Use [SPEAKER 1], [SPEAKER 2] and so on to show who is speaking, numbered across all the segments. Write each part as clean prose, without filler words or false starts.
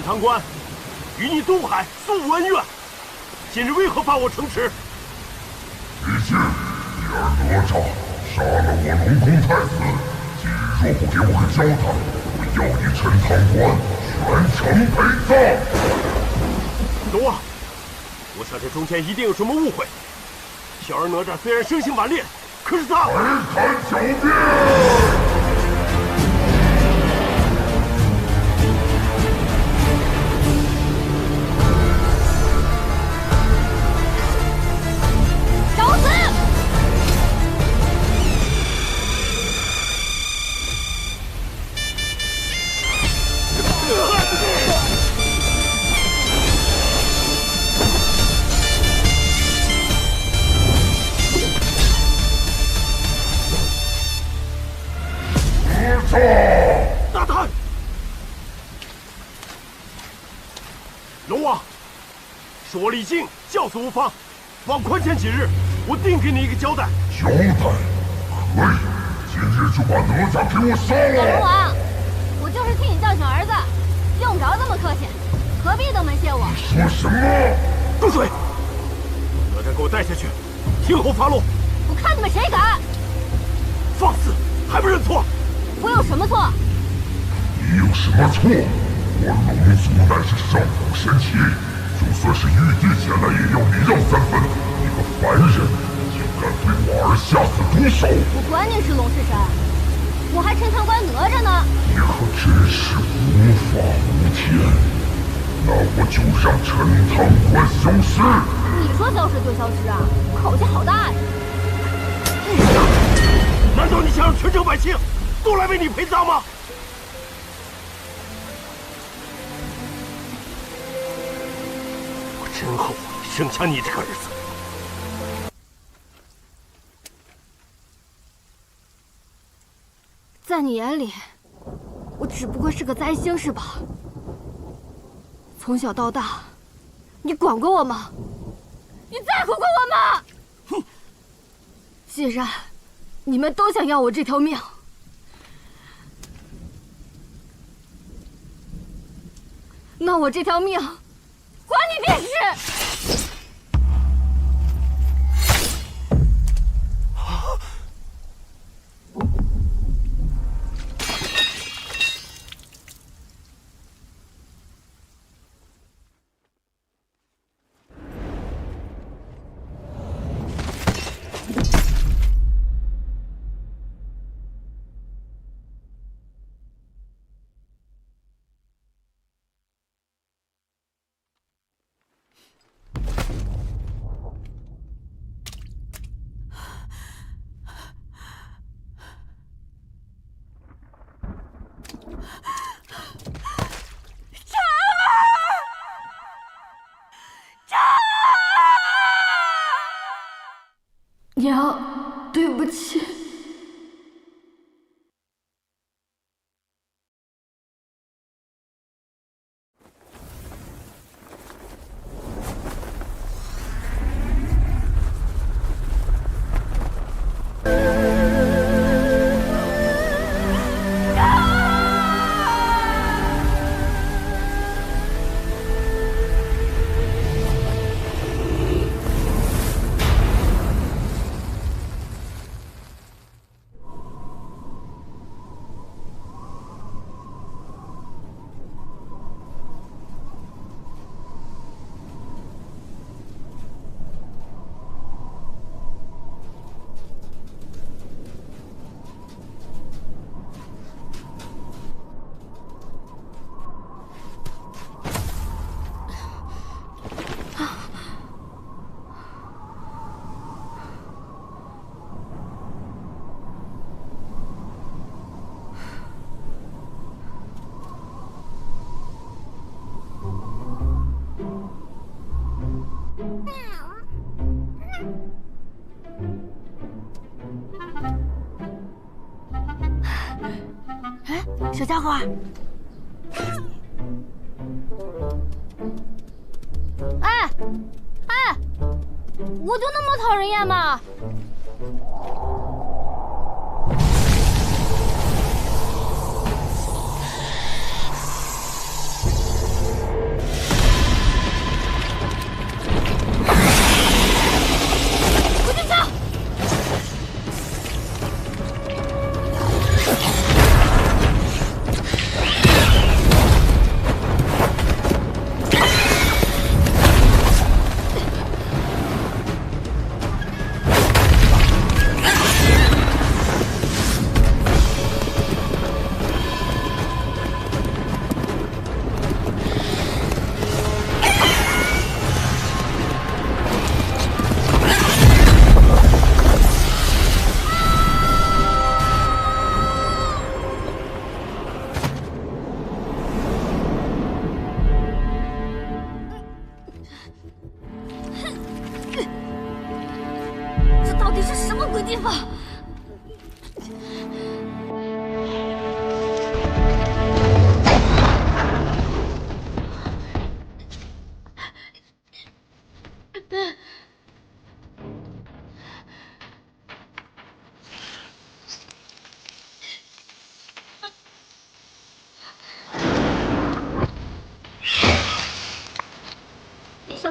[SPEAKER 1] 堂关与你东海素无恩怨，今日为何犯我城池？
[SPEAKER 2] 毕竟你儿哪吒杀了我龙宫太子，今日若不给我个交代，我要你陈塘关全城陪葬。
[SPEAKER 1] 龙王，我想这中间一定有什么误会。小儿哪吒虽然生性顽劣，可是他……
[SPEAKER 2] 还敢狡辩！
[SPEAKER 1] 大胆！龙王，说李靖教唆无方，望宽限几日，我定给你一个交代。
[SPEAKER 2] 交代？可以，今日就把哪吒给我杀了！
[SPEAKER 3] 龙王，我就是替你教训儿子，用不着这么客气，何必登门谢我？
[SPEAKER 2] 你说什么？
[SPEAKER 1] 住嘴！哪吒给我带下去，听候发落。
[SPEAKER 3] 我看你们谁敢！
[SPEAKER 1] 放肆，还不认错？
[SPEAKER 3] 我有什么错？
[SPEAKER 2] 你有什么错？我龙族乃是上古神奇，就算是玉帝前来，也要礼让3分。你个凡人，竟敢对我儿下此毒手！
[SPEAKER 3] 我管你是龙是神，我还陈塘关哪吒呢！
[SPEAKER 2] 你可真是无法无天！那我就让陈塘关消失！
[SPEAKER 3] 你说消失就消失啊？口气好大呀！
[SPEAKER 1] 难道你想让全城百姓都来为你陪葬吗？我真后悔生下你这个儿子。
[SPEAKER 3] 在你眼里，我只不过是个灾星是吧？从小到大，你管过我吗？你在乎过我吗？
[SPEAKER 1] 哼！
[SPEAKER 3] 既然你们都想要我这条命，那我这条命，管你便是。娘，对不起。哎，小家伙，哎，我就那么讨人厌吗？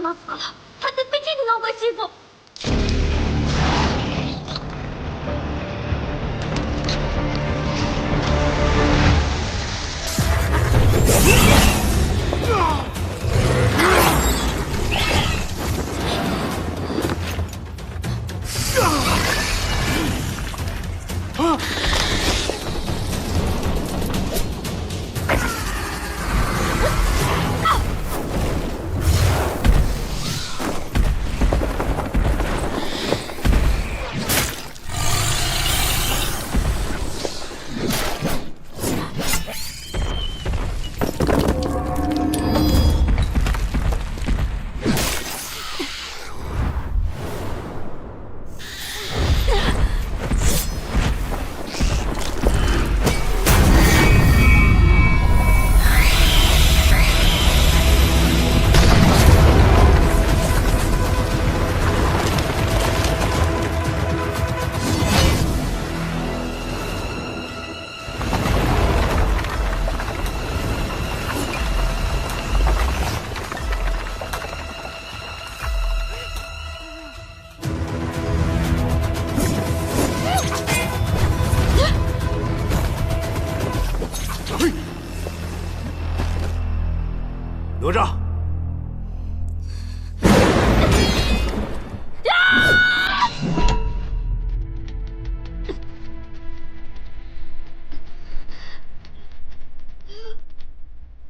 [SPEAKER 3] 妈死了，他得被这个妖怪欺负。
[SPEAKER 1] 哪吒，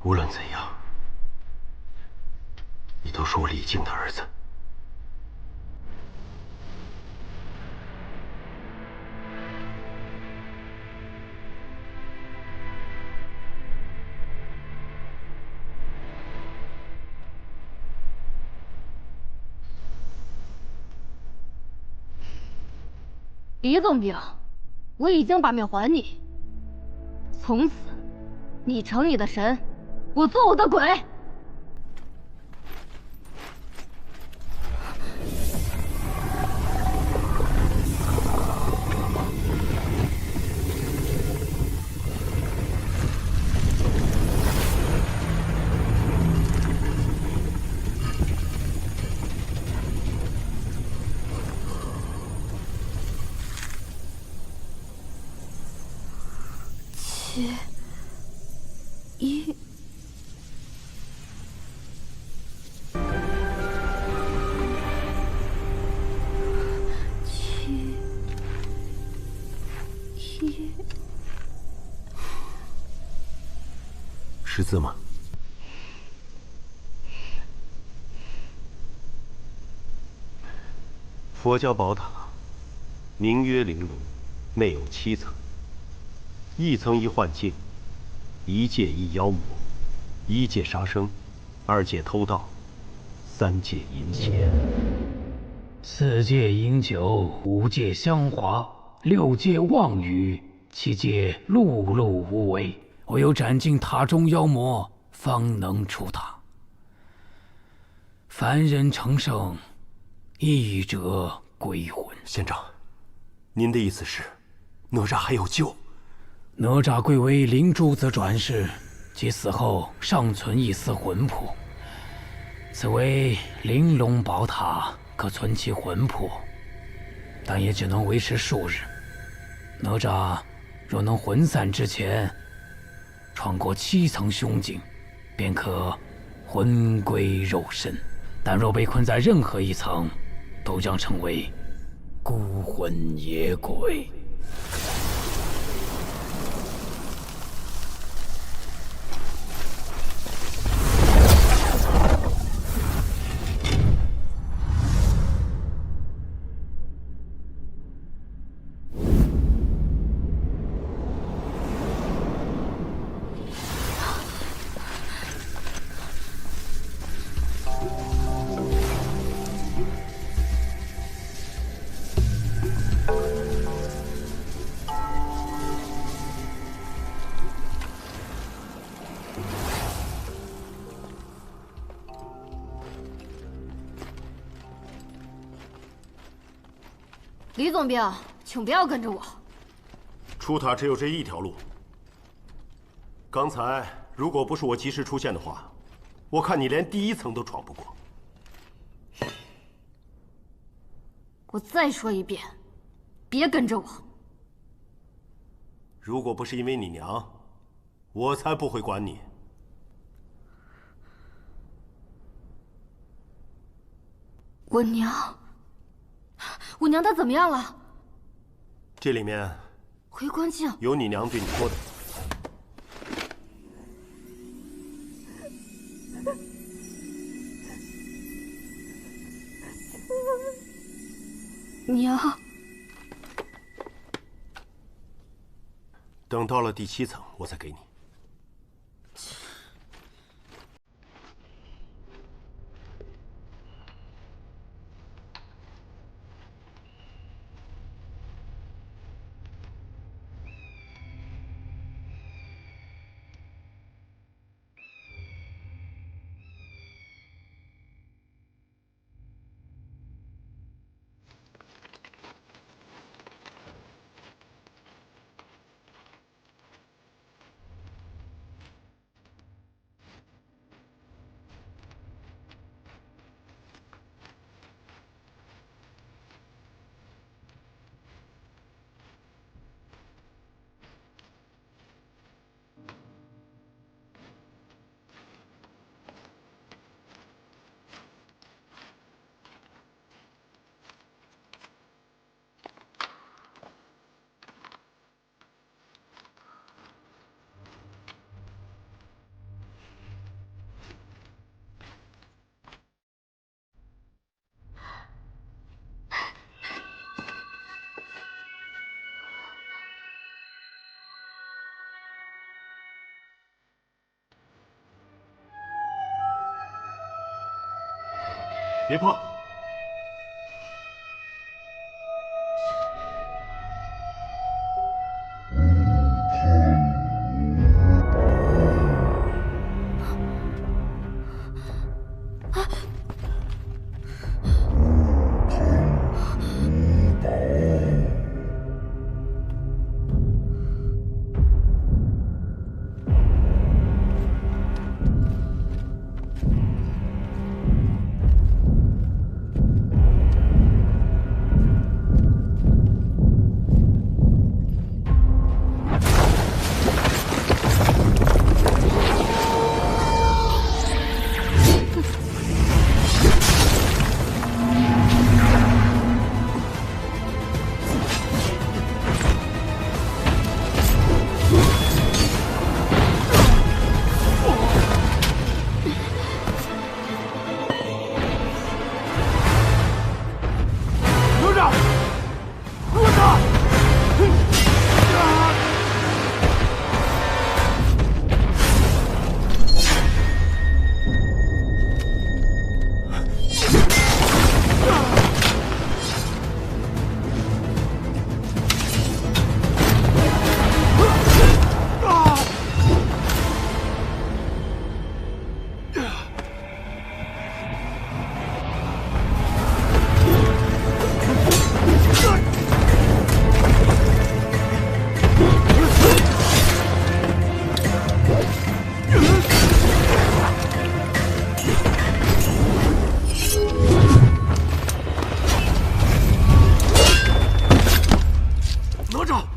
[SPEAKER 1] 无论怎样，你都是我李靖的儿子。
[SPEAKER 3] 李总兵，我已经把命还你，从此你成你的神，我做我的鬼。7、1。
[SPEAKER 1] 识字吗？佛教宝塔，名曰玲珑，内有7层，一层一幻境，一界一妖魔，一界杀生，二界偷盗，三界淫邪，4
[SPEAKER 4] 界饮酒，5界香华，6界妄语，7界碌碌无为。唯有斩尽塔中妖魔，方能出塔。凡人成圣，一者归魂。
[SPEAKER 1] 县长，您的意思是，哪吒还有救？
[SPEAKER 4] 哪吒贵为灵珠子转世，其死后尚存一丝魂魄。此为玲珑宝塔，可存其魂魄，但也只能维持数日。哪吒若能魂散之前穿过7层凶境，便可魂归肉身；但若被困在任何一层，都将成为孤魂野鬼。
[SPEAKER 3] 李总兵，请不要跟着我。
[SPEAKER 1] 出塔只有这一条路。刚才如果不是我及时出现的话，我看你连第1层都闯不过。
[SPEAKER 3] 我再说一遍，别跟着我。
[SPEAKER 1] 如果不是因为你娘，我才不会管你。
[SPEAKER 3] 我娘她怎么样了？
[SPEAKER 1] 这里面
[SPEAKER 3] 回光镜
[SPEAKER 1] 有你娘对你说的。
[SPEAKER 3] 娘，
[SPEAKER 1] 等到了第7层，我再给你。别碰！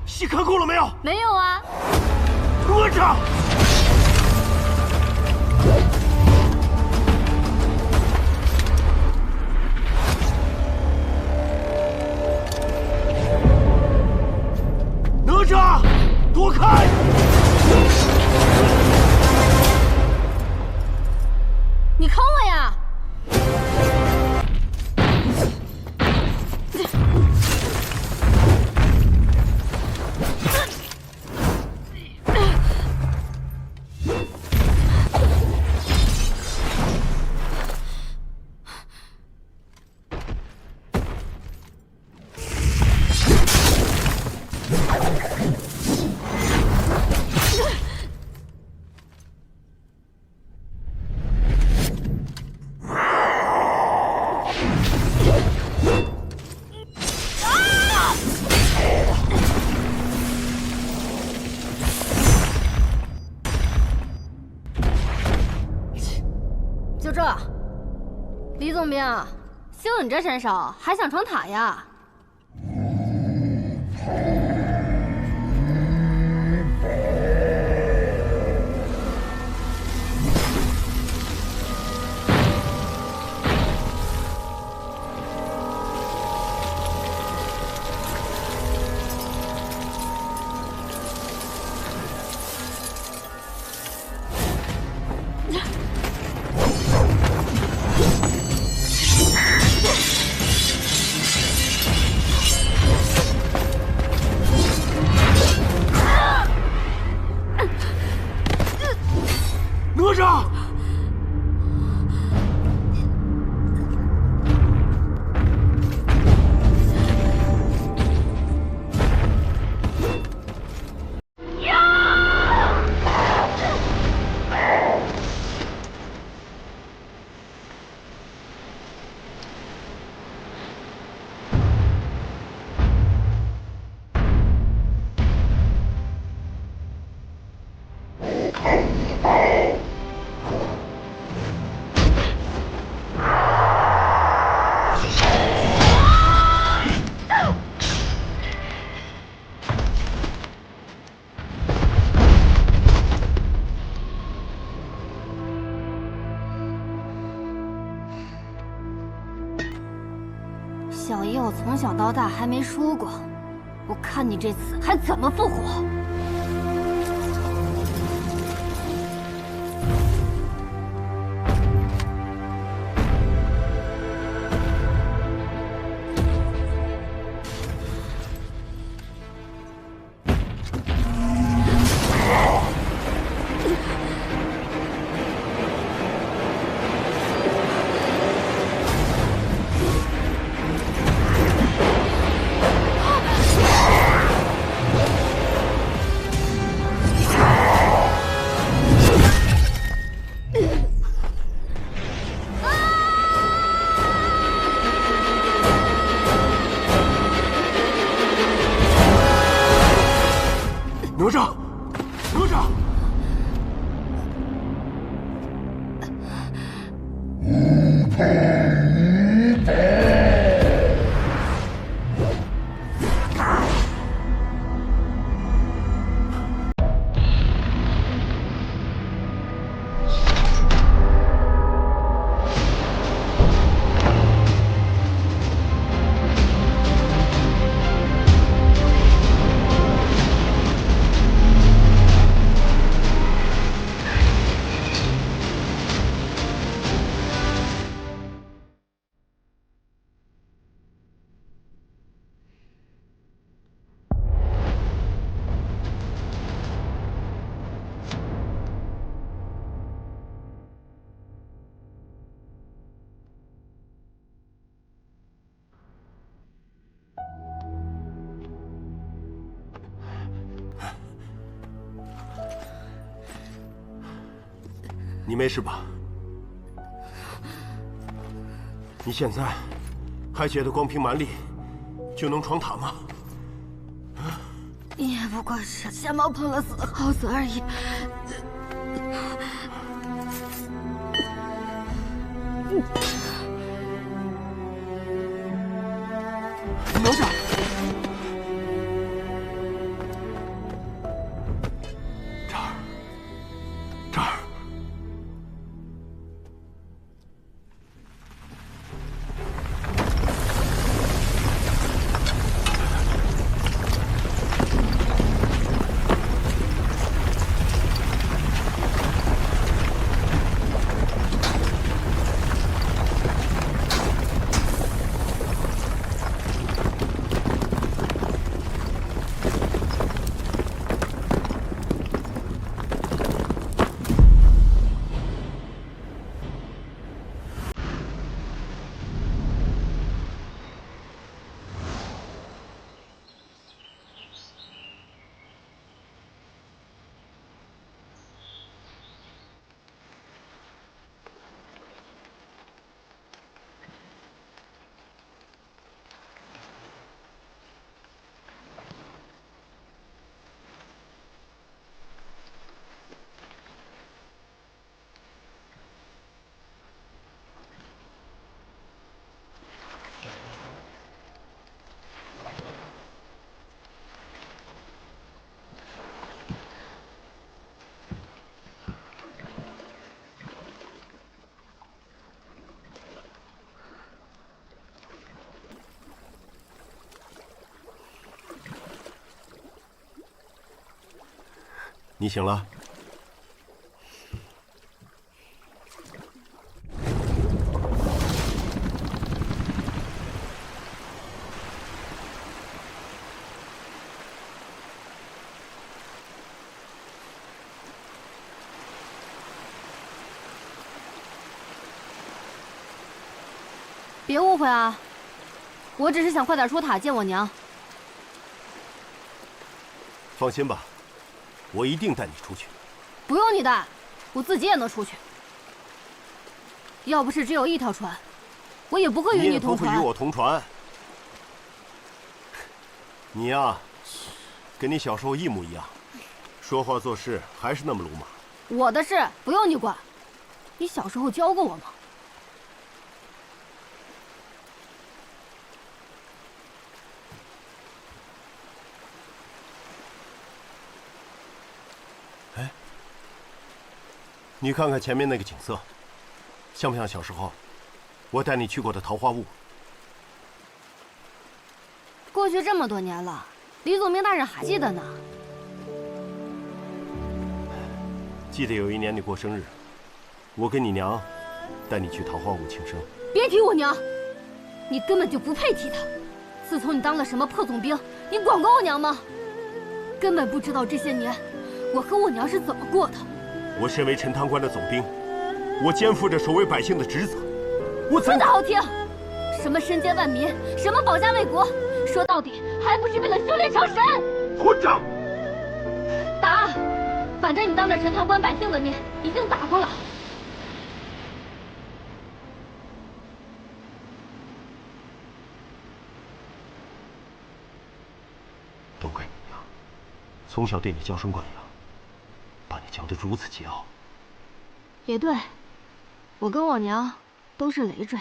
[SPEAKER 1] 戏看够了没有？
[SPEAKER 3] 没有啊。
[SPEAKER 1] 哪吒！哪吒，躲开！
[SPEAKER 3] 你坑我呀！就这，李总兵，就你这身手，还想闯塔呀？
[SPEAKER 1] 哪吒！
[SPEAKER 3] 小爷我从小到大还没输过，我看你这次还怎么复活！
[SPEAKER 1] 哪吒，哪吒！你没事吧？你现在还觉得光凭蛮力就能闯塔吗？
[SPEAKER 3] 也不过是瞎猫碰了死的耗子而已。
[SPEAKER 1] 哪吒，这儿，这儿。你醒了。
[SPEAKER 3] 别误会啊，我只是想快点出塔见我娘。
[SPEAKER 1] 放心吧，我一定带你出去。
[SPEAKER 3] 不用你带，我自己也能出去。要不是只有一条船，我也不会与你同船。
[SPEAKER 1] 你也不会与我同船。你呀，跟你小时候一模一样，说话做事还是那么鲁莽。
[SPEAKER 3] 我的事不用你管，你小时候教过我吗？
[SPEAKER 1] 你看看前面那个景色，像不像小时候我带你去过的桃花坞？
[SPEAKER 3] 过去这么多年了，李总兵大人还记得呢。
[SPEAKER 1] 记得有一年你过生日，我跟你娘带你去桃花坞庆生。
[SPEAKER 3] 别提我娘，你根本就不配提她。自从你当了什么破总兵，你管过我娘吗？根本不知道这些年我和我娘是怎么过的。
[SPEAKER 1] 我身为陈塘关的总兵，我肩负着守卫百姓的职责。我
[SPEAKER 3] 说的好听，什么身兼万民，什么保家卫国，说到底还不是为了修炼成神。
[SPEAKER 1] 混账！
[SPEAKER 3] 打！反正你当着陈塘关百姓的面已经打过了。
[SPEAKER 1] 都怪你娘，从小对你娇生惯养，把你教得如此桀骜。
[SPEAKER 3] 也对，我跟我娘都是累赘。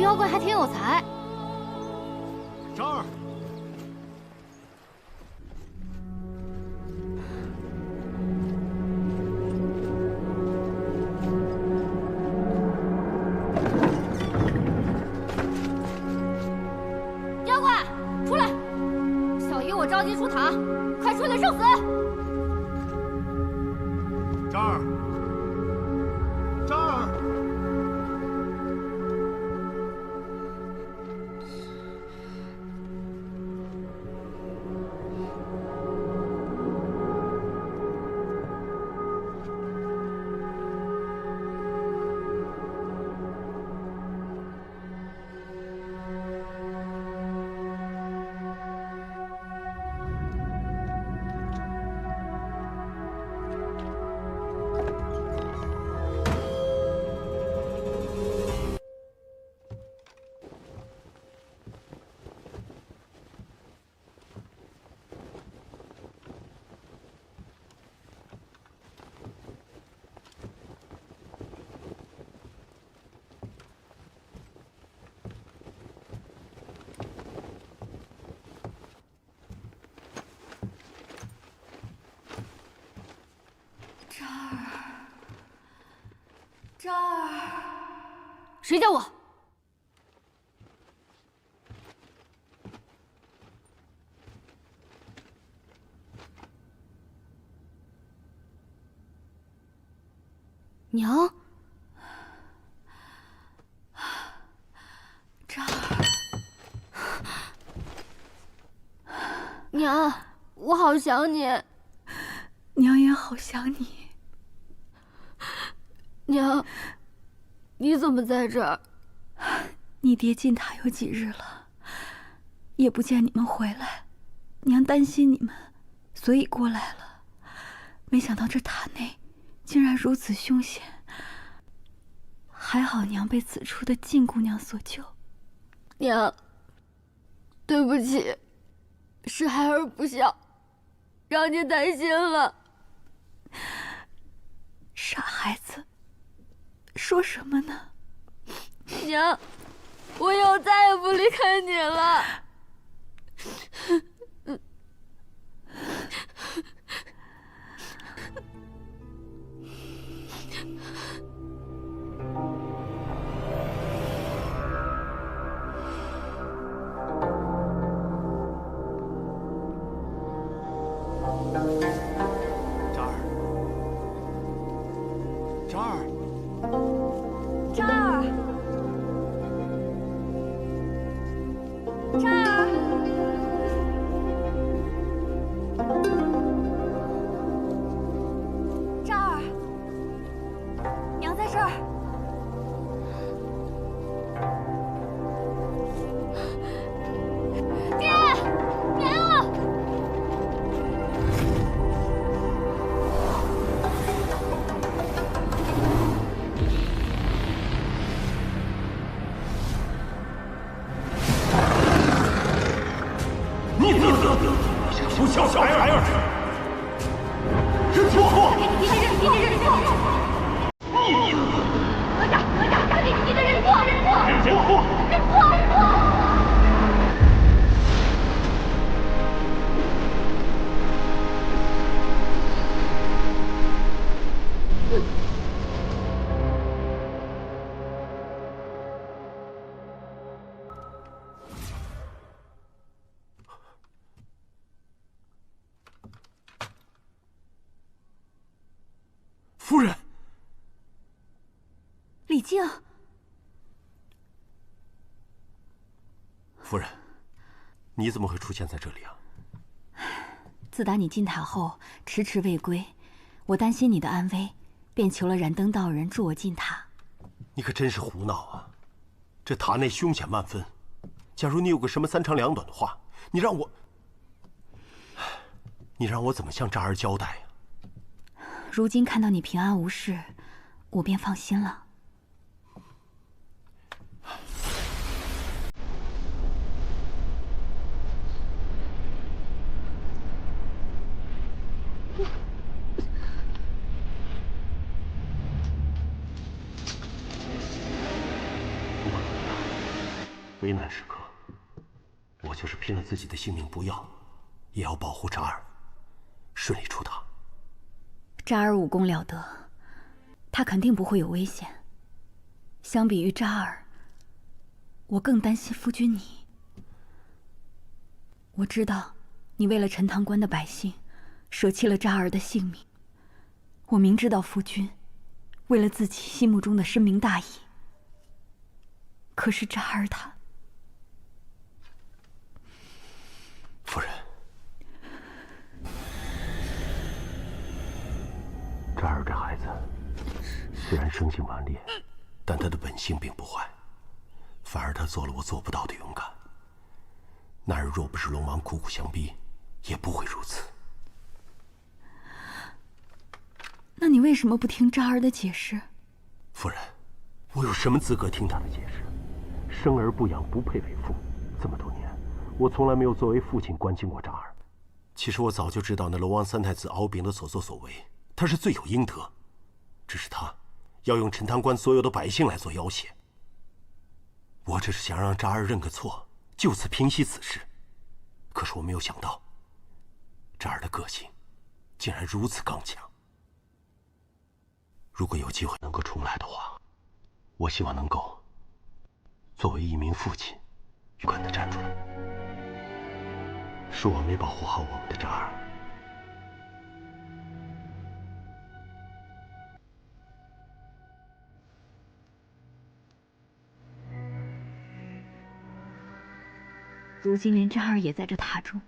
[SPEAKER 3] 妖怪还挺有才。
[SPEAKER 1] 张儿，
[SPEAKER 3] 妖怪出来！小姨我着急出塔，快出来受死！
[SPEAKER 1] 张儿，张儿。
[SPEAKER 3] 这儿，谁叫我？娘，这儿，娘，我好想你。
[SPEAKER 5] 娘也好想你。
[SPEAKER 3] 娘，你怎么在这儿？
[SPEAKER 5] 你爹进塔有几日了，也不见你们回来，娘担心你们，所以过来了。没想到这塔内竟然如此凶险，还好娘被此处的静姑娘所救。
[SPEAKER 3] 娘，对不起。是孩儿不孝，让您担心了。
[SPEAKER 5] 傻孩子，说什么呢？
[SPEAKER 3] 娘，我以后再也不离开你了。
[SPEAKER 1] 不孝小孩儿，认错！
[SPEAKER 3] 你认错！哪吒，你的认错！认错！
[SPEAKER 1] 夫人，
[SPEAKER 5] 李靖，
[SPEAKER 1] 夫人，你怎么会出现在这里啊？
[SPEAKER 5] 自打你进塔后迟迟未归，我担心你的安危，便求了燃灯道人助我进塔。
[SPEAKER 1] 你可真是胡闹啊！这塔内凶险万分，假如你有个什么三长两短的话，你让我怎么向渣儿交代呀？
[SPEAKER 5] 如今看到你平安无事，我便放心了。
[SPEAKER 1] 不管怎么样，危难时刻，我就是拼了自己的性命不要，也要保护渣儿顺利出塔。
[SPEAKER 5] 渣儿武功了得，他肯定不会有危险。相比于渣儿，我更担心夫君你。我知道你为了陈塘关的百姓，舍弃了渣儿的性命。我明知道夫君为了自己心目中的深明大义，可是渣儿他……
[SPEAKER 1] 夫人，渣儿这孩子虽然生性顽劣，但他的本性并不坏，反而他做了我做不到的勇敢。那日若不是龙王苦苦相逼，也不会如此。
[SPEAKER 5] 那你为什么不听渣儿的解释？
[SPEAKER 1] 夫人，我有什么资格听他的解释？生而不养，不配为父。这么多年，我从来没有作为父亲关心过渣儿。其实我早就知道那龙王三太子敖丙的所作所为，他是罪有应得。只是他要用陈塘关所有的百姓来做要挟。我只是想让渣儿认个错，就此平息此事。可是我没有想到，渣儿的个性竟然如此刚强。如果有机会能够重来的话，我希望能够作为一名父亲，勇敢地站出来。是我没保护好我们的渣儿。
[SPEAKER 5] 如今连渣儿也在这塔中，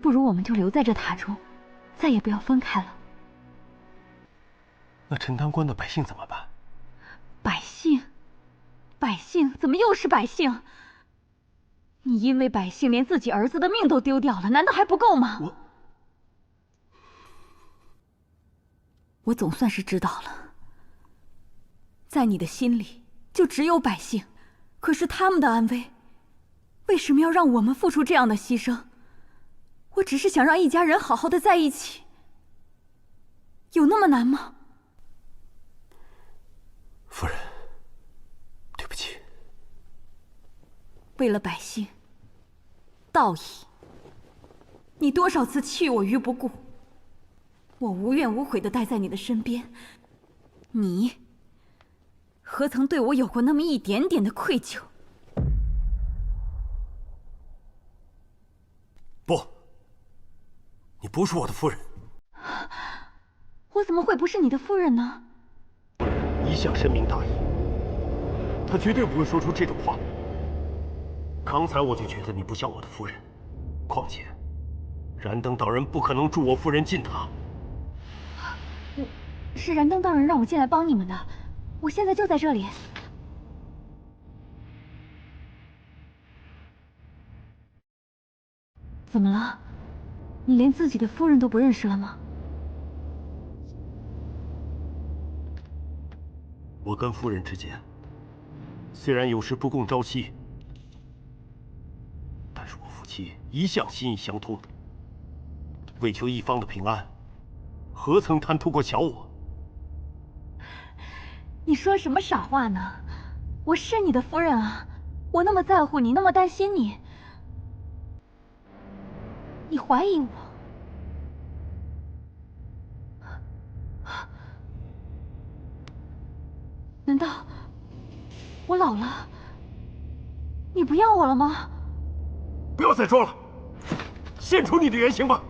[SPEAKER 5] 不如我们就留在这塔中，再也不要分开了。
[SPEAKER 1] 那陈塘关的百姓怎么办？
[SPEAKER 5] 百姓？百姓？怎么又是百姓？你因为百姓连自己儿子的命都丢掉了，难道还不够吗？我总算是知道了，在你的心里就只有百姓，可是他们的安危，为什么要让我们付出这样的牺牲？我只是想让一家人好好的在一起，有那么难吗？
[SPEAKER 1] 夫人，对不起。
[SPEAKER 5] 为了百姓，道义，你多少次弃我于不顾，我无怨无悔的待在你的身边，你何曾对我有过那么一点点的愧疚？
[SPEAKER 1] 不，你不是我的夫人。
[SPEAKER 5] 我怎么会不是你的夫人呢？
[SPEAKER 1] 一向深明大义，他绝对不会说出这种话。刚才我就觉得你不像我的夫人，况且，燃灯道人不可能助我夫人进塔。
[SPEAKER 5] 是燃灯道人让我进来帮你们的，我现在就在这里。怎么了？你连自己的夫人都不认识了吗？
[SPEAKER 1] 我跟夫人之间虽然有时不共朝夕，但是我夫妻一向心意相通。为求一方的平安，何曾贪图过小我？
[SPEAKER 5] 你说什么傻话呢？我是你的夫人啊，我那么在乎你，那么担心你，你怀疑我？难道我老了，你不要我了吗？
[SPEAKER 1] 不要再装了，现出你的原形吧！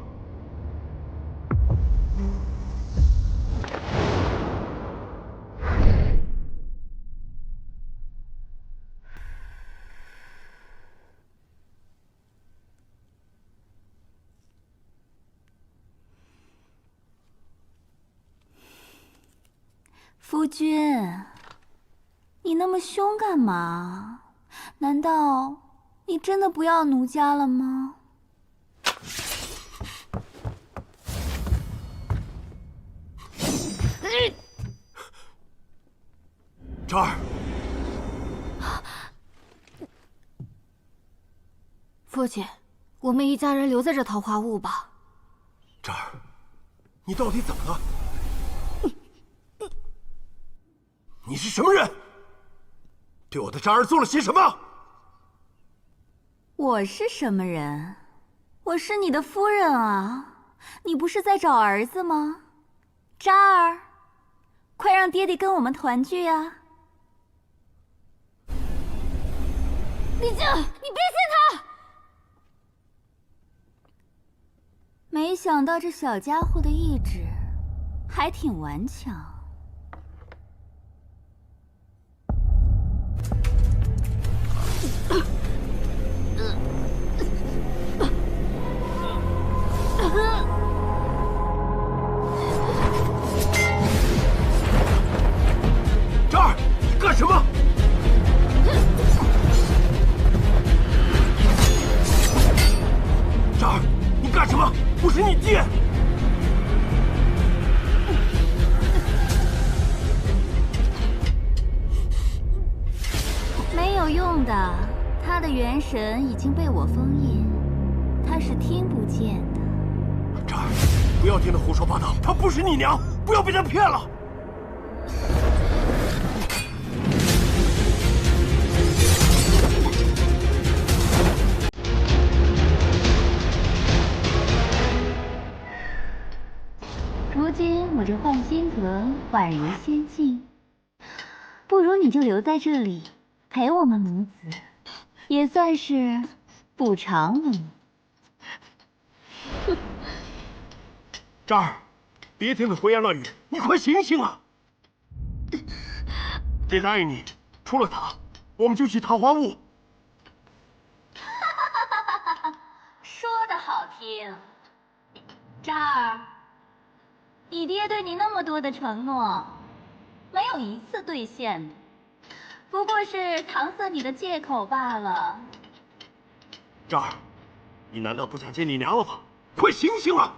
[SPEAKER 5] 夫君，你那么凶干嘛？难道你真的不要奴家了吗？
[SPEAKER 1] 昭儿，
[SPEAKER 3] 父亲，我们一家人留在这桃花坞吧。
[SPEAKER 1] 昭儿，你到底怎么了？你是什么人？对我的渣儿做了些什么？
[SPEAKER 5] 我是什么人？我是你的夫人啊！你不是在找儿子吗？渣儿，快让爹爹跟我们团聚啊！
[SPEAKER 3] 李靖，你别信他！
[SPEAKER 5] 没想到这小家伙的意志还挺顽强。
[SPEAKER 1] 渣儿，你干什么？渣儿，你干什么？我是你爹！
[SPEAKER 5] 没有用的，他的元神已经被我封印，他是听不见的。
[SPEAKER 1] 渣儿，不要听他胡说八道，她不是你娘，不要被他骗了。
[SPEAKER 6] 如今我这幻心阁宛如仙境，不如你就留在这里陪我们母子，也算是补偿了你。
[SPEAKER 1] 渣儿，别听他胡言乱语，你快醒醒啊！爹答应你，出了塔，我们就去桃花坞。
[SPEAKER 6] 说的好听，渣儿，你爹对你那么多的承诺，没有一次兑现的，不过是搪塞你的借口罢了。
[SPEAKER 1] 渣儿，你难道不想见你娘了吗？快醒醒啊！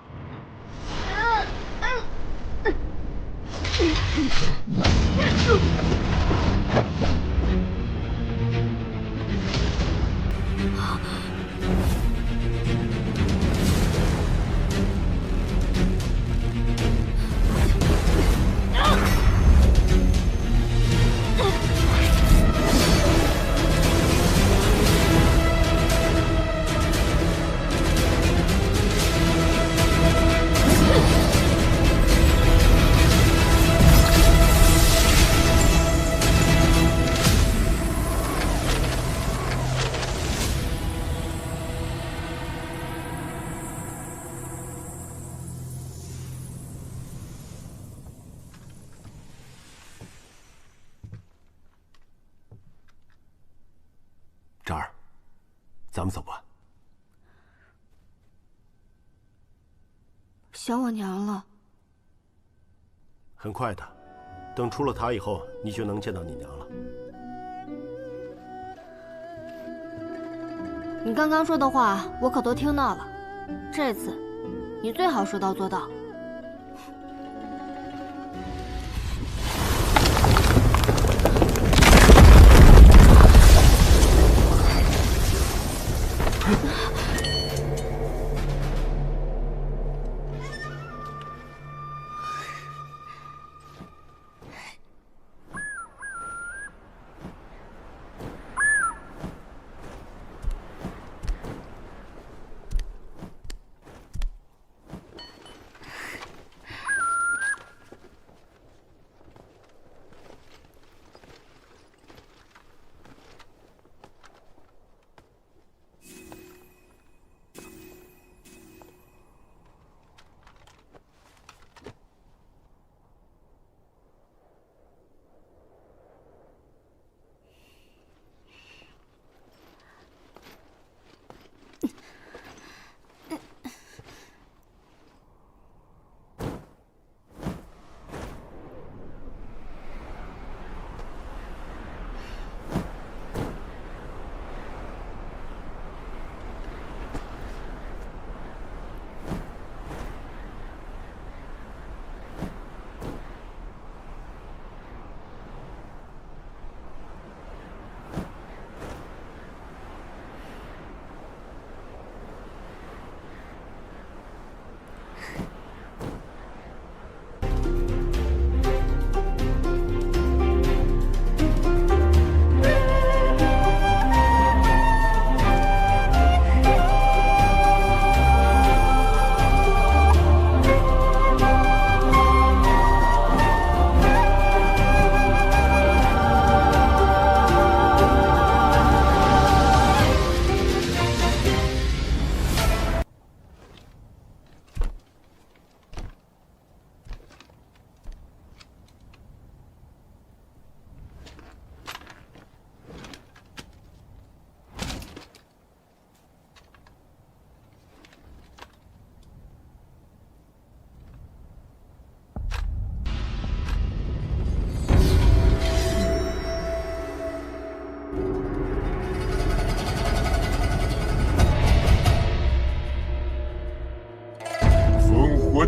[SPEAKER 1] 渣儿，咱们走吧。
[SPEAKER 3] 想我娘了。
[SPEAKER 1] 很快的，等出了塔以后，你就能见到你娘了。
[SPEAKER 3] 你刚刚说的话，我可都听到了。这次，你最好说到做到。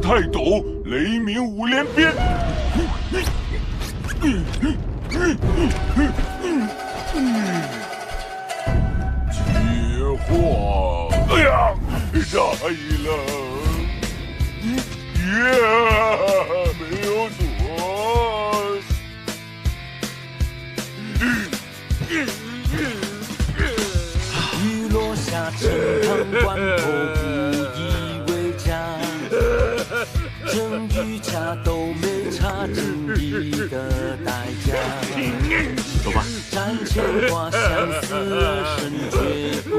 [SPEAKER 2] 泰斗，雷鸣五连鞭。接话，哎呀，大意了，没有错。
[SPEAKER 7] 雨落下，陈塘关头不以为家。真与假都没差经历的代价。
[SPEAKER 1] 走吧。
[SPEAKER 7] 战前花相思深，绝不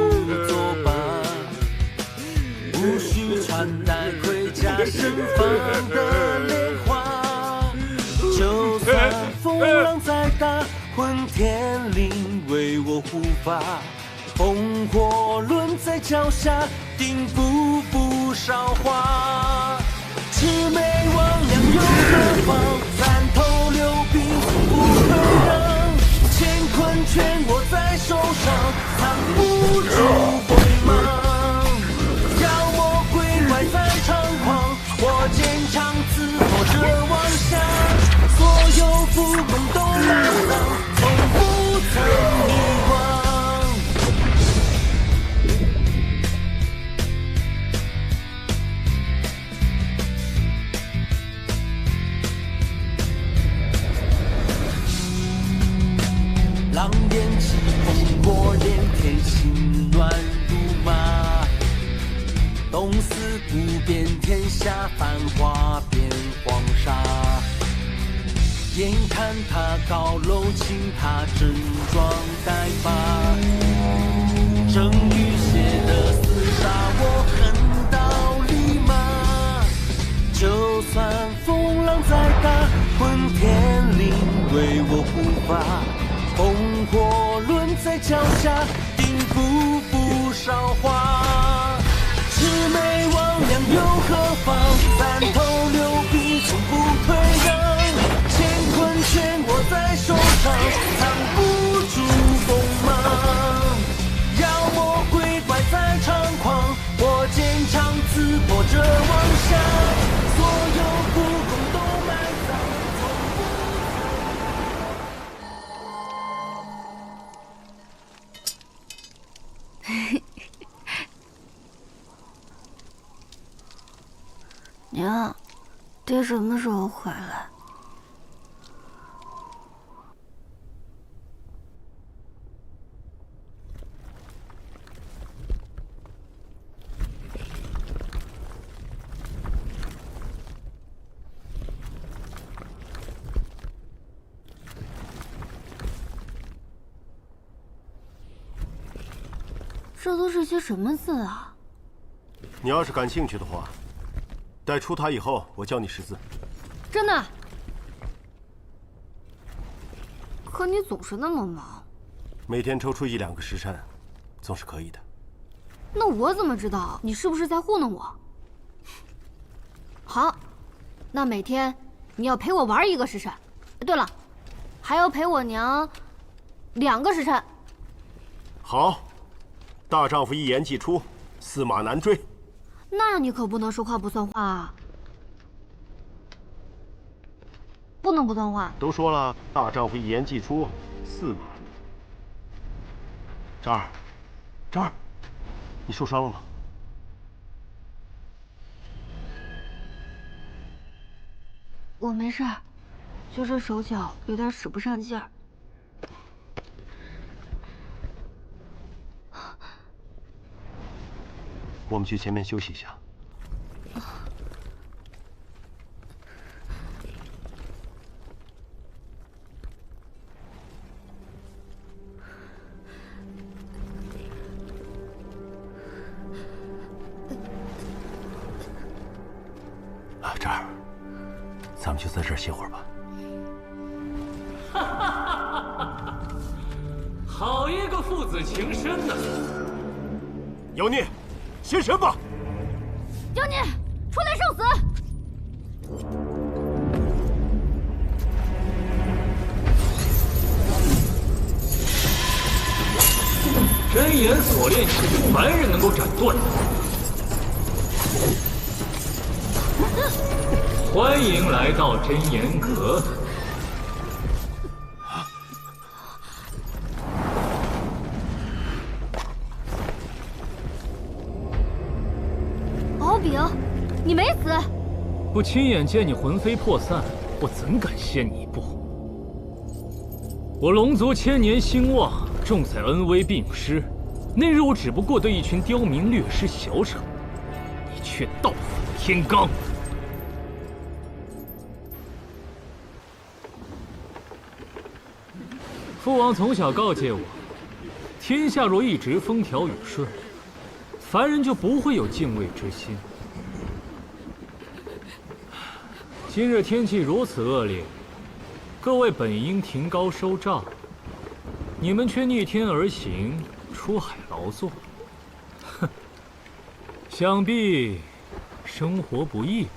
[SPEAKER 7] 作罢。无需穿戴盔甲，盛放的莲花。就算风浪再大，混天绫为我护法。烽火轮在脚下，定步步韶华。魑魅魍魉有何妨？三头六臂不退让。乾坤全握在手上，藏不住锋芒。妖魔鬼怪在猖狂，我坚强伺候着妄想。所有浮梦都拉长，从不曾遗忘。狼烟起，烽火连天，心乱如麻。东思不变天下，繁华变黄沙。眼看他高楼倾塌，整装待发。正欲写的厮杀，我横刀立马。就算风浪再大，混天绫为我护法。烽火轮在脚下，定步步韶华。魑魅魍魉又何妨？三头六臂从不退让。乾坤全握在手上，藏不住锋芒。妖魔鬼怪在猖狂，我剑长刺破这妄想。所有不公都埋葬，从不。
[SPEAKER 3] 娘，爹什么时候回来？这都是些什么字啊？
[SPEAKER 1] 你要是感兴趣的话，待出塔以后，我教你识字。
[SPEAKER 3] 真的？可你总是那么忙。
[SPEAKER 1] 每天抽出1、2个时辰，总是可以的。
[SPEAKER 3] 那我怎么知道你是不是在糊弄我？好，那每天你要陪我玩1个时辰。对了，还要陪我娘2个时辰。
[SPEAKER 1] 好，大丈夫一言既出，驷马难追。
[SPEAKER 3] 那你可不能说话不算话啊！不能不算话。
[SPEAKER 1] 都说了，大丈夫一言既出，驷马。张儿，你受伤了吗？
[SPEAKER 3] 我没事，就是手脚有点使不上劲儿。
[SPEAKER 1] 我们去前面休息一下。这儿，咱们就在这儿歇会儿吧。
[SPEAKER 4] 好一个父子情深呐！
[SPEAKER 1] 妖孽，现身吧！
[SPEAKER 3] 妖孽，出来受死！
[SPEAKER 4] 真言锁链岂是凡人能够斩断的？欢迎来到真言阁。
[SPEAKER 3] 敖丙，你没死。
[SPEAKER 4] 不亲眼见你魂飞魄散，我怎敢先你一步？我龙族千年兴旺，重在恩威并施。那日我只不过对一群刁民略施小惩，你却盗斧天罡。父王从小告诫我，天下若一直风调雨顺，凡人就不会有敬畏之心。今日天气如此恶劣，各位本应停高收帐，你们却逆天而行，出海劳作。哼，想必生活不易吧？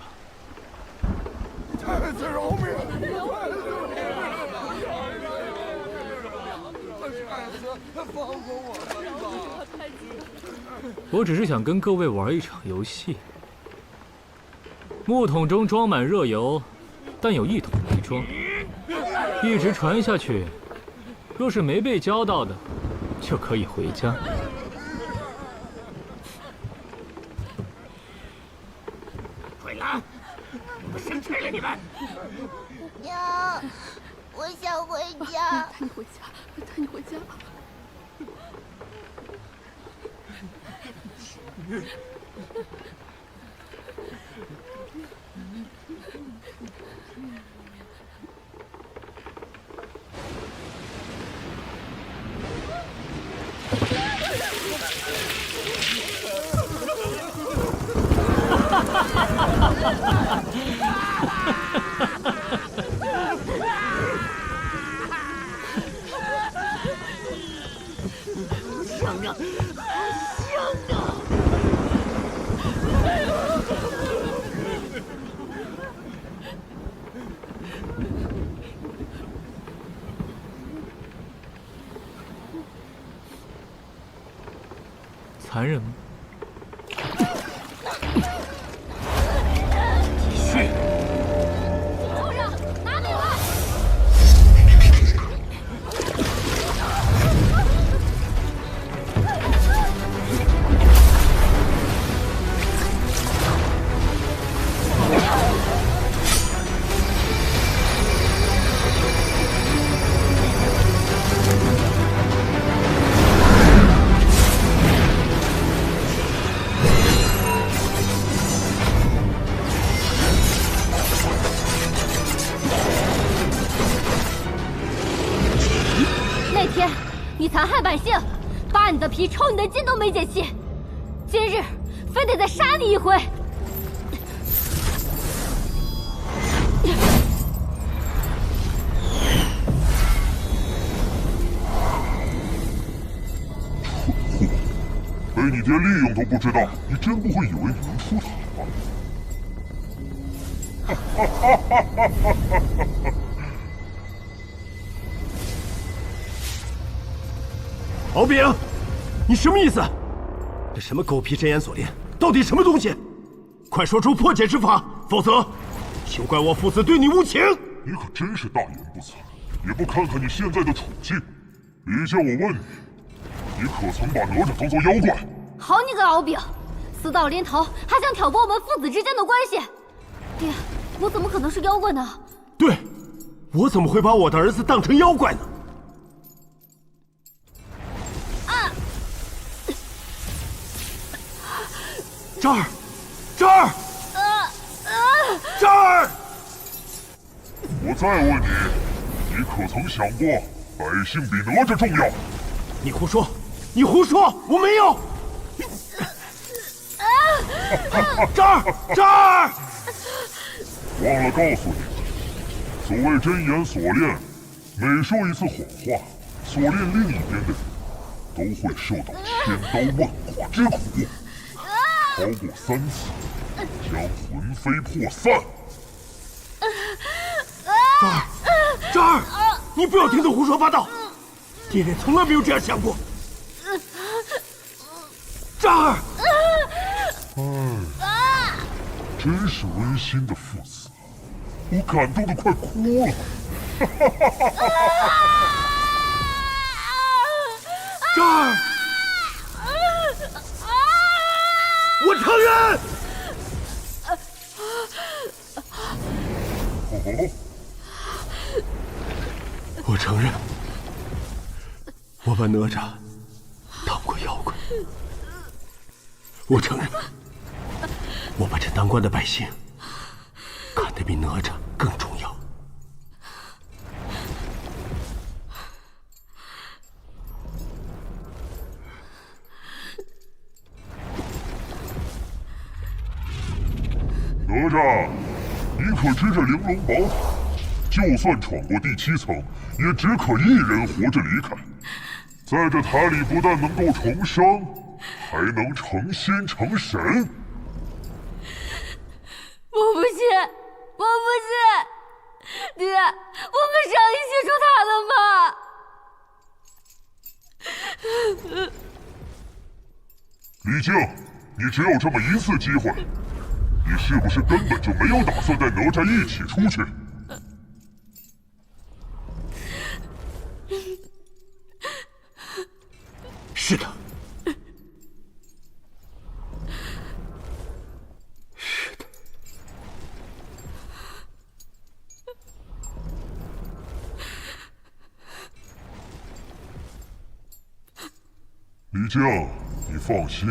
[SPEAKER 2] 太子饶命！放过我吧！
[SPEAKER 4] 我只是想跟各位玩一场游戏。木桶中装满热油，但有1桶没装，一直传下去。若是没被浇到的，就可以回家。
[SPEAKER 8] 快来，我生气了你们！
[SPEAKER 9] 娘，我想回家。
[SPEAKER 5] 带你回家，带你回家。
[SPEAKER 8] 想让
[SPEAKER 10] 残忍吗？
[SPEAKER 2] 继续。
[SPEAKER 3] 畜生，拿命来！那天你残害百姓，扒你的皮抽你的筋都没解气，今日非得再杀你一回。
[SPEAKER 2] 被你爹利用都不知道，你真不会以为你能出塔吗？
[SPEAKER 1] 敖丙，你什么意思？这什么狗皮真言锁链，到底什么东西？快说出破解之法，否则休怪我父子对你无情！
[SPEAKER 2] 你可真是大言不惭，也不看看你现在的处境。李叫我问你，你可曾把哪吒当作妖怪？
[SPEAKER 3] 好你个敖丙，死到临头还想挑拨我们父子之间的关系！爹，我怎么可能是妖怪呢？
[SPEAKER 1] 对，我怎么会把我的儿子当成妖怪呢？这儿，这儿，这儿！
[SPEAKER 2] 我再问你，你可曾想过，百姓比哪吒重要？
[SPEAKER 1] 你胡说！你胡说！我没有！这儿，这儿！
[SPEAKER 2] 忘了告诉你，所谓真言锁链，每说一次谎话，锁链另一边的人都会受到千刀万剐之苦。超过3次，将魂飞魄散。
[SPEAKER 1] 这儿，你不要听他胡说八道，爹爹从来没有这样想过。这儿，
[SPEAKER 2] 真是温馨的父子，我感动得快哭了。
[SPEAKER 1] 这儿。我承认。我承认，我把哪吒当过妖怪。我承认，我把这当官的百姓看得比哪吒更重要。
[SPEAKER 2] 哪吒，你可知这玲珑宝塔，就算闯过第7层，也只可1人活着离开。在这塔里，不但能够重生，还能成仙成神。
[SPEAKER 3] 我不信，我不信，爹，我们上一起出塔的吗？
[SPEAKER 2] 李靖，你只有这么1次机会。你是不是根本就没有打算带哪吒一起出去？
[SPEAKER 1] 是的，是的。
[SPEAKER 2] 李靖，你放心。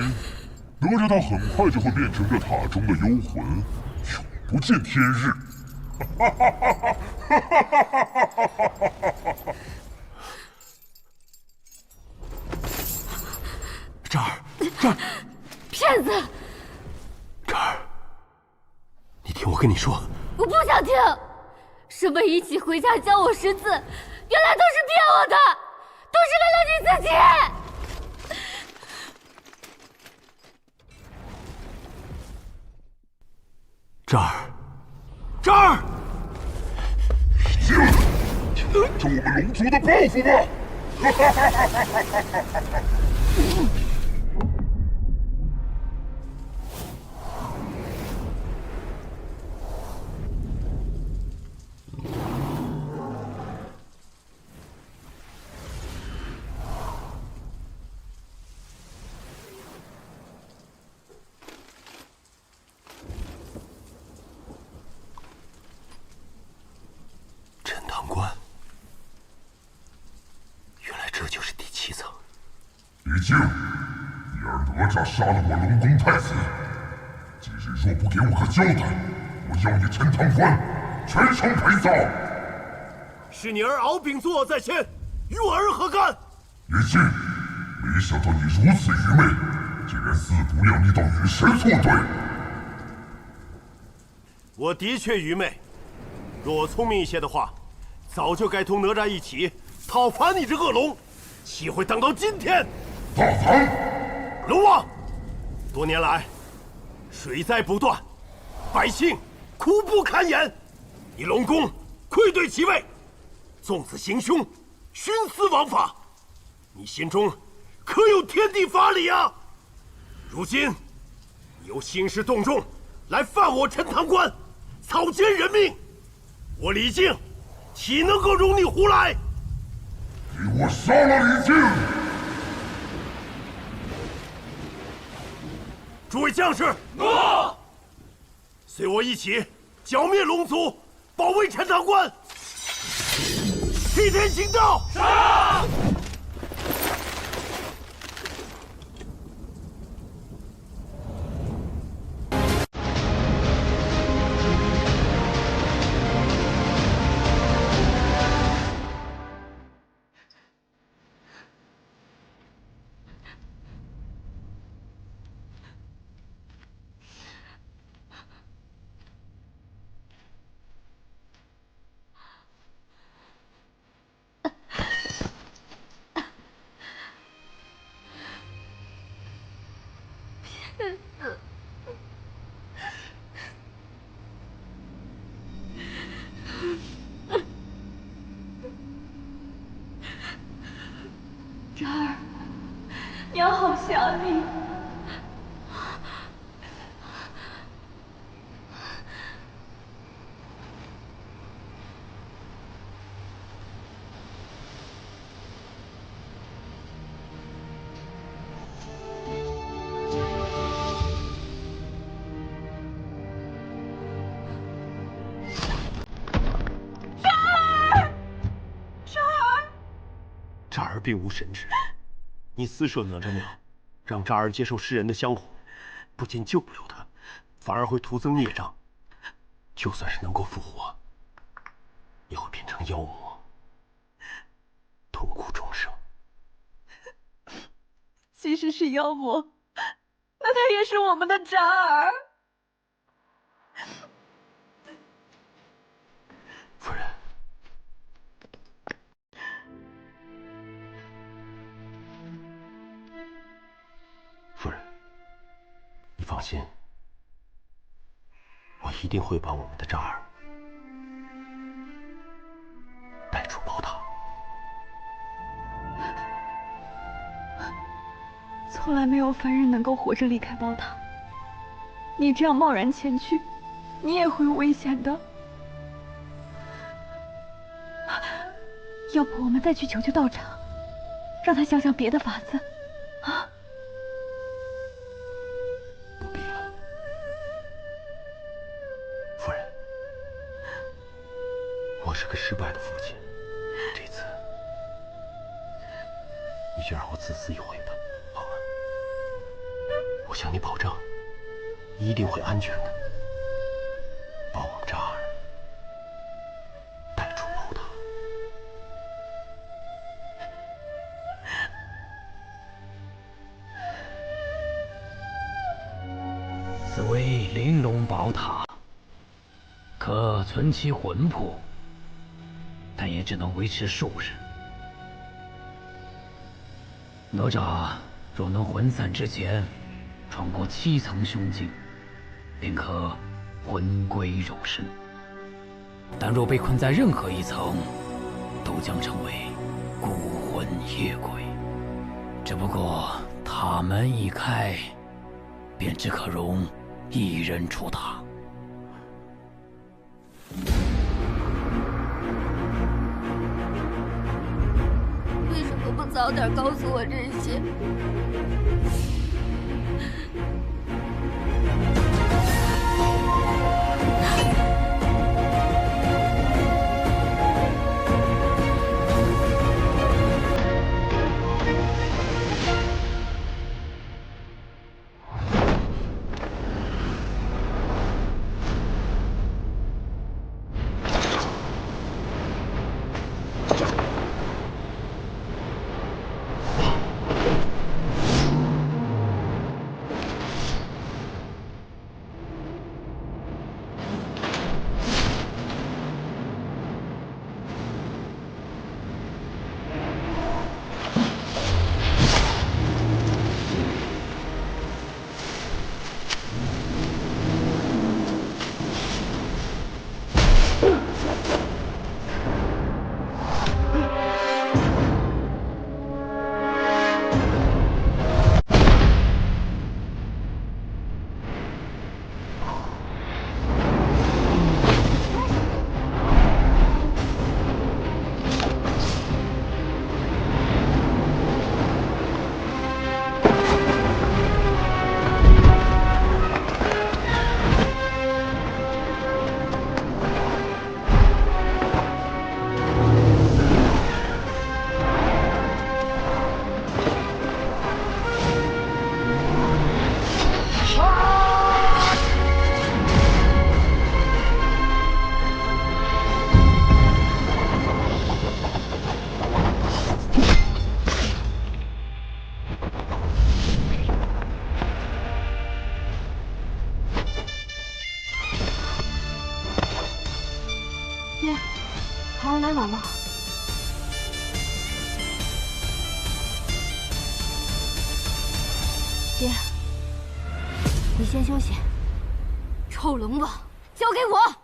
[SPEAKER 2] 哪吒他很快就会变成这塔中的幽魂，永不见天日。
[SPEAKER 1] 这儿，这儿，
[SPEAKER 3] 骗子！
[SPEAKER 1] 这儿，你听我跟你说，
[SPEAKER 3] 我不想听。什么一起回家教我识字，原来都是骗我的，都是为了你自己。
[SPEAKER 1] 这儿，这儿，
[SPEAKER 2] 行，听着我们龙族的报复吧！静，你儿哪吒杀了我龙宫太子，今日若不给我个交代，我要你陈塘关全城陪葬。
[SPEAKER 1] 是你儿敖丙作恶在先，与我儿何干？
[SPEAKER 2] 李靖，没想到你如此愚昧，竟然自不量力到与神作对。
[SPEAKER 1] 我的确愚昧，若我聪明一些的话，早就该同哪吒一起讨伐你这恶龙，岂会等到今天？
[SPEAKER 2] 大胆！
[SPEAKER 1] 龙王，多年来，水灾不断，百姓苦不堪言，你龙宫愧对其位，纵子行凶，徇私枉法，你心中可有天地法理啊？如今你又兴师动众，来犯我陈塘关，草菅人命，我李靖岂能够容你胡来？
[SPEAKER 2] 给我杀了李靖！
[SPEAKER 1] 诸位将士，诺！随我一起剿灭龙族，保卫陈塘关。替天行道！杀！
[SPEAKER 5] 渣儿，娘好想你。
[SPEAKER 1] 渣儿并无神智，你私设哪吒庙，让渣儿接受世人的香火，不仅救不了他，反而会徒增孽障。就算是能够复活，也会变成妖魔，痛苦终生。
[SPEAKER 5] 即使是妖魔，那他也是我们的渣儿。
[SPEAKER 1] 夫人。夫人，你放心，我一定会把我们的渣儿带出宝塔。
[SPEAKER 5] 从来没有凡人能够活着离开宝塔，你这样贸然前去，你也会有危险的。要不我们再去求求道长，让他想想别的法子，啊？
[SPEAKER 1] 不必了，夫人，我是个失败的父亲，这次你就让我自私一回吧，好吗？我向你保证，一定会安全的，把我们渣儿带出宝塔。
[SPEAKER 4] 此为玲珑宝塔，可存其魂魄，但也只能维持数日。哪吒若能魂散之前穿过7层凶境，便可魂归肉身；但若被困在任何一层，都将成为孤魂野鬼。只不过塔门一开，便只可容一人出塔。
[SPEAKER 3] 为什么不早点告诉我这些？来晚了。爹，你先休息。臭龙王，交给我。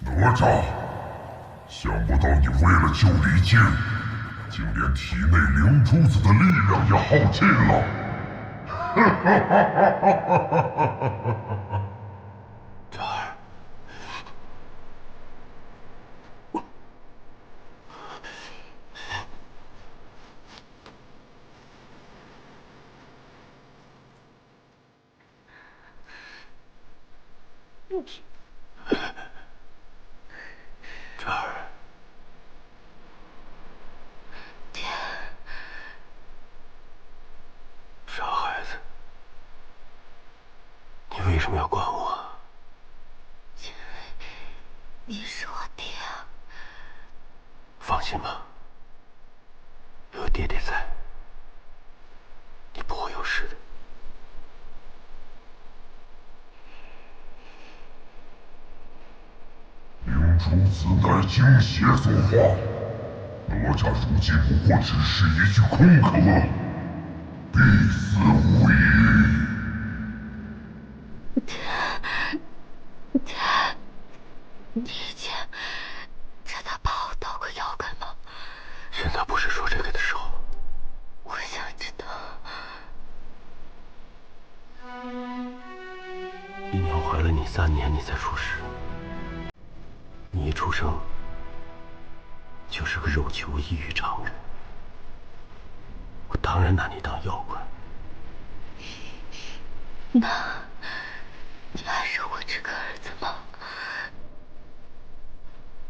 [SPEAKER 2] 哪吒，想不到你为了救李靖，竟连体内灵珠子的力量也耗尽了。
[SPEAKER 1] 这儿，这儿，
[SPEAKER 6] 爹，
[SPEAKER 1] 傻孩子，你为什么要管我？
[SPEAKER 6] 因为你是我爹啊。
[SPEAKER 1] 放心吧，有爹爹在，你不会有事的。
[SPEAKER 2] 灵珠子乃精血所化，哪吒如今不过只是一具空壳，必死无疑。
[SPEAKER 6] 爹，你以前真的把我当过妖怪吗？
[SPEAKER 1] 现在不是说这个的时候。
[SPEAKER 6] 我想知道。
[SPEAKER 1] 姨娘怀了你3年，你才出世。你一出生就是个肉球异于常人，我当然拿你当妖怪。
[SPEAKER 6] 那你还是我这个儿子吗？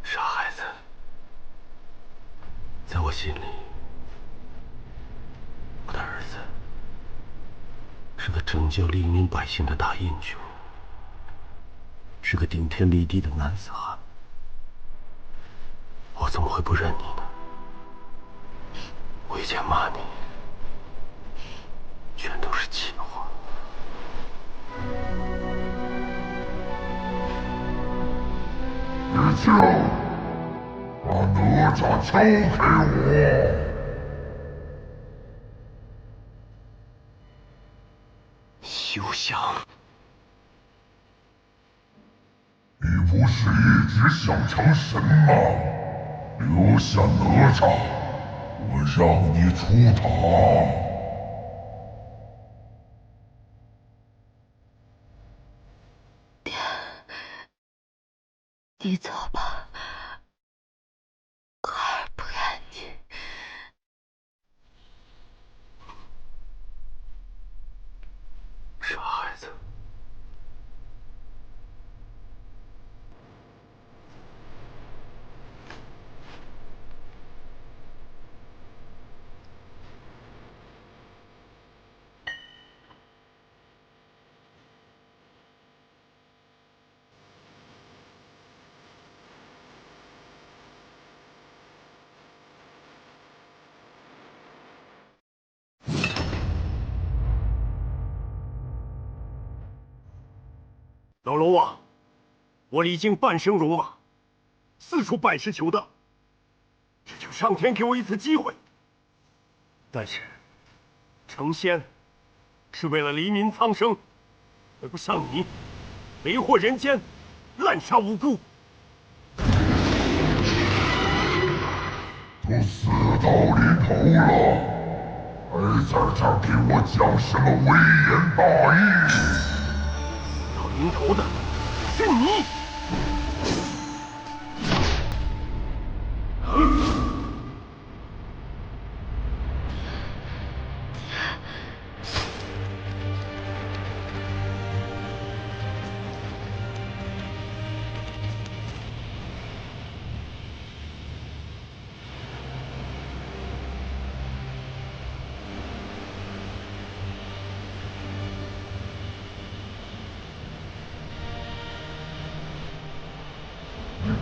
[SPEAKER 1] 傻孩子，在我心里，我的儿子是个拯救黎民百姓的大英雄，是个顶天立地的男子汉。我怎么会不认你呢？我以前骂你，全都是气话。
[SPEAKER 2] 李靖，把哪吒交给我。
[SPEAKER 1] 休想！
[SPEAKER 2] 你不是一直想成神吗？留下哪吒，我让你出塔。
[SPEAKER 6] 爹，你走吧，孩儿不愿意。
[SPEAKER 1] 傻孩子。老龙王，我李靖半生戎马，四处拜师求道，这就上天给我一次机会。但是，成仙是为了黎民苍生，而不像你，为祸人间，滥杀无辜。
[SPEAKER 2] 都死到临头了，还在这儿给我讲什么微言大义？
[SPEAKER 1] 到临头的是你！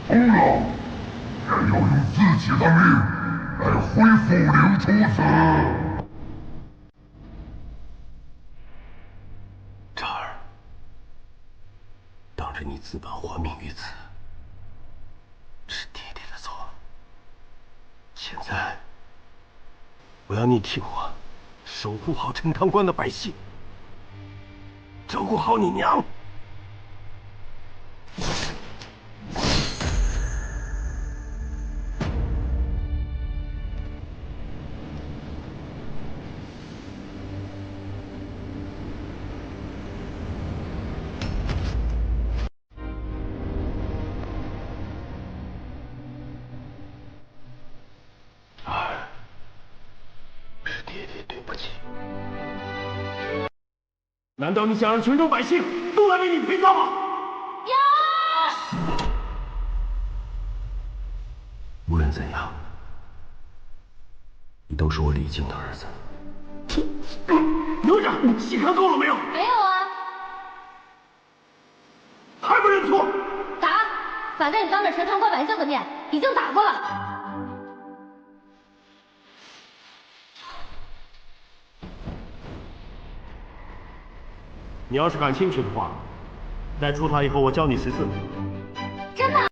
[SPEAKER 2] 疯了！也要用自己的命来恢复灵珠子。
[SPEAKER 1] 渣儿，当着你自把还命于此，是爹爹的错。现在，我要你替我守护好陈塘关的百姓，照顾好你娘。难道你想让泉州百姓都来为你陪葬吗？无论怎样，你都是我李靖的儿子。哪吒，戏看够了没有？
[SPEAKER 3] 没有啊。
[SPEAKER 1] 还不认错？
[SPEAKER 3] 打！反正你当着陈塘关百姓的面已经打过了。
[SPEAKER 1] 你要是感兴趣的话，待出塔以后，我教你识字。
[SPEAKER 3] 真的？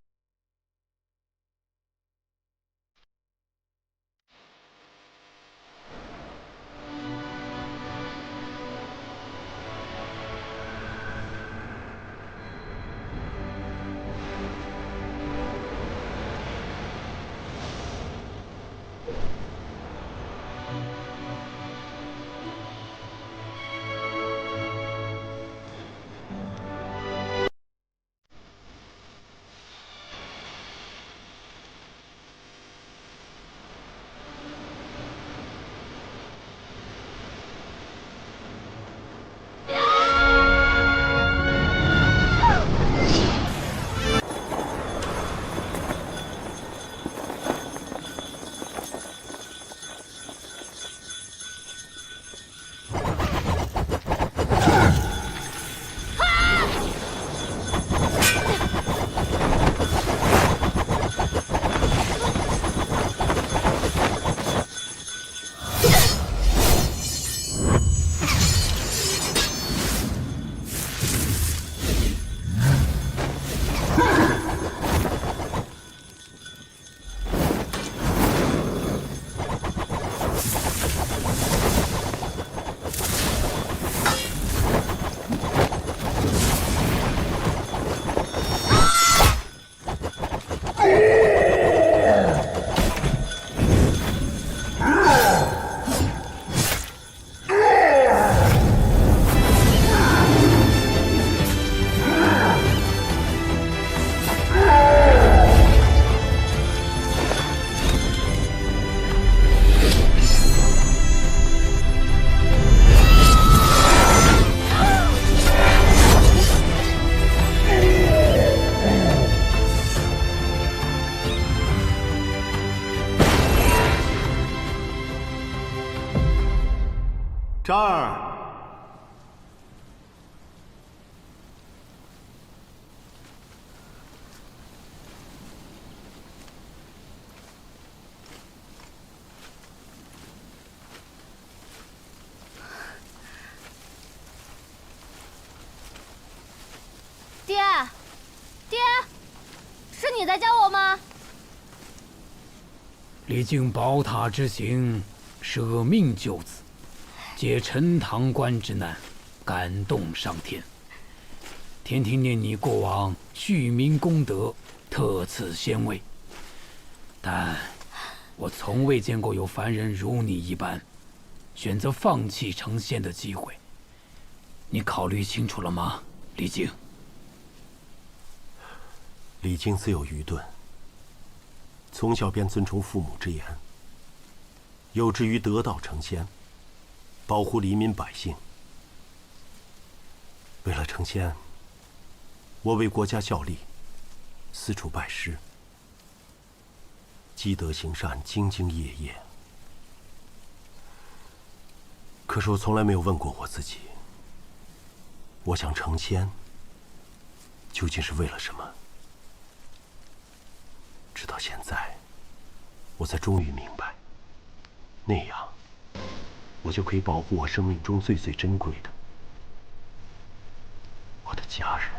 [SPEAKER 1] 渣儿，
[SPEAKER 3] 爹，爹，是你在叫我吗？
[SPEAKER 4] 李靖宝塔之行，舍命救子，解陈塘关之难，感动上天。天庭念你过往恤民功德，特赐仙位。但我从未见过有凡人如你一般，选择放弃成仙的机会。你考虑清楚了吗，李靖？
[SPEAKER 1] 李靖自有愚钝，从小便尊崇父母之言，有志于得道成仙，保护黎民百姓。为了成仙，我为国家效力，四处拜师，积德行善，兢兢业业。可是我从来没有问过我自己，我想成仙究竟是为了什么？直到现在，我才终于明白，那样我就可以保护我生命中最最珍贵的我的家人。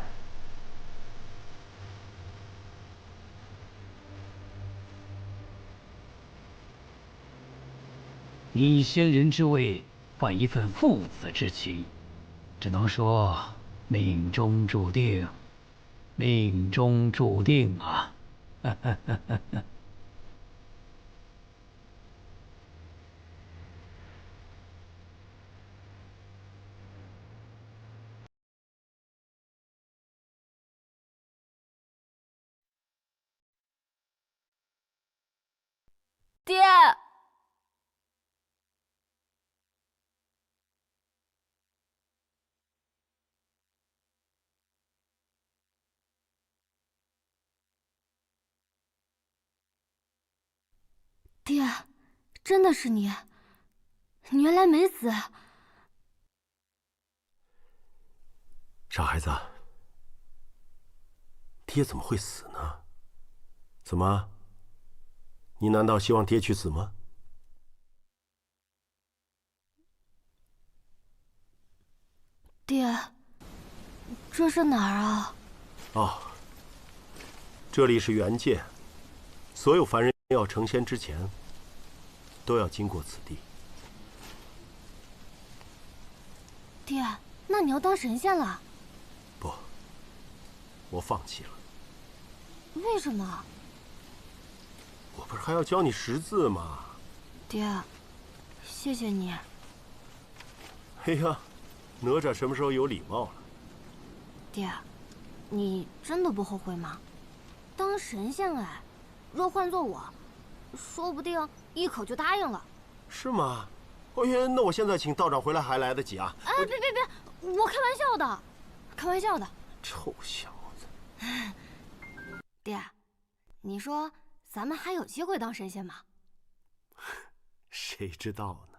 [SPEAKER 4] 你以仙人之位换一份父子之情，只能说命中注定，命中注定啊！
[SPEAKER 3] 爹，爹，真的是你，你原来没死。
[SPEAKER 1] 傻孩子，爹怎么会死呢？怎么？你难道希望爹去死吗？
[SPEAKER 3] 爹，这是哪儿啊？
[SPEAKER 1] 哦，这里是元界，所有凡人要成仙之前，都要经过此地。
[SPEAKER 3] 爹，那你要当神仙了？
[SPEAKER 1] 不，我放弃了。
[SPEAKER 3] 为什么？
[SPEAKER 1] 我不是还要教你识字吗？
[SPEAKER 3] 爹，谢谢你。
[SPEAKER 1] 哎呀，哪吒什么时候有礼貌了？
[SPEAKER 3] 爹，你真的不后悔吗？当神仙哎，若换做我，说不定一口就答应了。
[SPEAKER 1] 是吗？哎呀，那我现在请道长回来还来得及啊！
[SPEAKER 3] 哎，别，我开玩笑的，开玩笑的。
[SPEAKER 1] 臭小子！
[SPEAKER 3] 爹，你说咱们还有机会当神仙吗？
[SPEAKER 1] 谁知道呢？